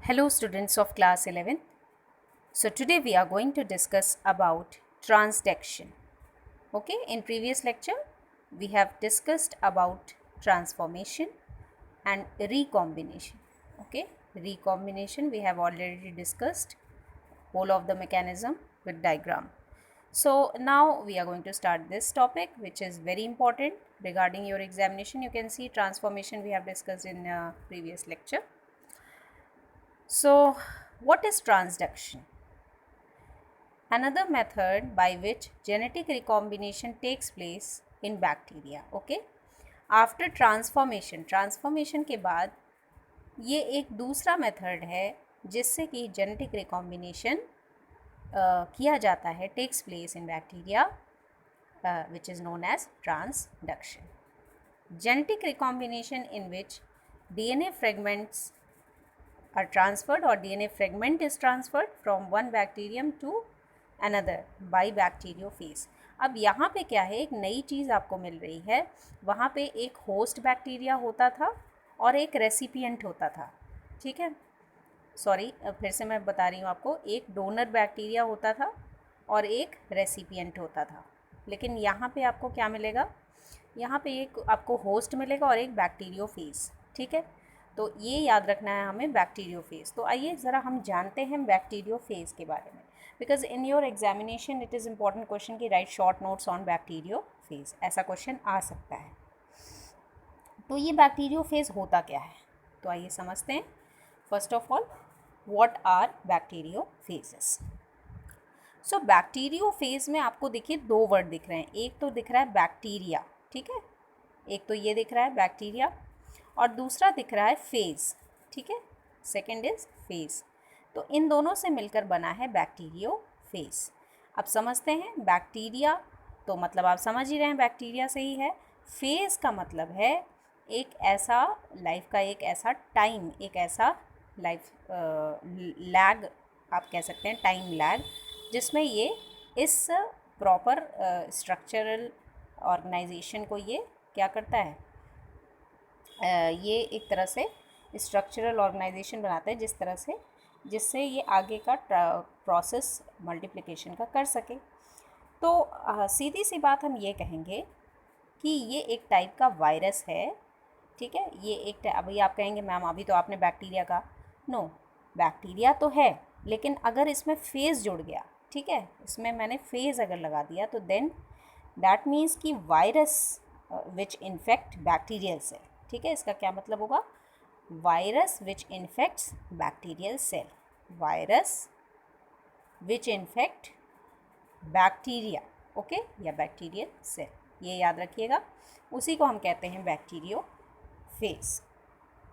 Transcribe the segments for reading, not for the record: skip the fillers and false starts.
Hello students of class 11. So today we are going to discuss about transduction. Okay, in previous lecture we have discussed about transformation and recombination. Okay, recombination we have already discussed whole of the mechanism with diagram. So now we are going to start this topic which is very important regarding your examination. You can see transformation we have discussed in previous lecture. So what is transduction? Another method by which genetic recombination takes place in bacteria. Okay, after transformation के बाद ये एक दूसरा method है जिससे कि genetic recombination किया जाता है, takes place in bacteria, which is known as transduction. Genetic recombination in which DNA fragments are transferred or DNA fragment is transferred from one bacterium to another by bacteriophage. अब यहाँ पे क्या है, एक नई चीज़ आपको मिल रही है. वहाँ पे एक होस्ट बैक्टीरिया होता था और एक रेसिपिएंट होता था. ठीक है, सॉरी फिर से मैं बता रही हूँ आपको. एक डोनर बैक्टीरिया होता था और एक रेसिपिएंट होता था. लेकिन यहाँ पे आपको क्या मिलेगा, यहाँ पे एक आपको होस्ट मिलेगा और एक बैक्टीरियोफेज. ठीक है, तो ये याद रखना है हमें, बैक्टीरियोफेज. तो आइए ज़रा हम जानते हैं बैक्टीरियोफेज के बारे में, because in your examination it is important question कि write short notes on bacteriophage. ऐसा क्वेश्चन आ सकता है. तो ये बैक्टीरियोफेज होता क्या है, तो आइए समझते हैं. First of all, what are bacteriophages. So bacteriophage में आपको देखिए दो वर्ड दिख रहे हैं. एक तो दिख रहा है बैक्टीरिया, ठीक है, एक तो ये दिख रहा है बैक्टीरिया, और दूसरा दिख रहा है फेज. ठीक है, सेकंड इज फेज. तो इन दोनों से मिलकर बना है बैक्टीरियोफेज. अब समझते हैं. बैक्टीरिया तो मतलब आप समझ ही रहे हैं बैक्टीरिया से ही है. फेज का मतलब है एक ऐसा लाइफ का एक ऐसा टाइम, एक ऐसा लाइफ लैग आप कह सकते हैं, टाइम लैग, जिसमें ये इस प्रॉपर स्ट्रक्चरल ऑर्गेनाइजेशन को ये क्या करता है, ये एक तरह से स्ट्रक्चरल ऑर्गेनाइजेशन बनाता है जिस तरह से, जिससे ये आगे का प्रोसेस मल्टीप्लिकेशन का कर सके. तो सीधी सी बात हम ये कहेंगे कि ये एक टाइप का वायरस है. ठीक है, ये एक अभी आप कहेंगे मैम अभी तो आपने बैक्टीरिया का. नो, बैक्टीरिया तो है, लेकिन अगर इसमें फेज जुड़ गया, ठीक है, इसमें मैंने फेज अगर लगा दिया, तो देन दैट मीन्स कि virus which infect bacterial cell. ठीक है, इसका क्या मतलब होगा, virus which infects bacterial cell, virus which infect bacteria, okay, या बैक्टीरियल सेल, ये याद रखिएगा. उसी को हम कहते हैं बैक्टीरियोफेज.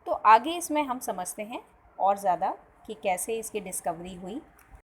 तो आगे इसमें हम समझते हैं और ज़्यादा कि कैसे इसकी डिस्कवरी हुई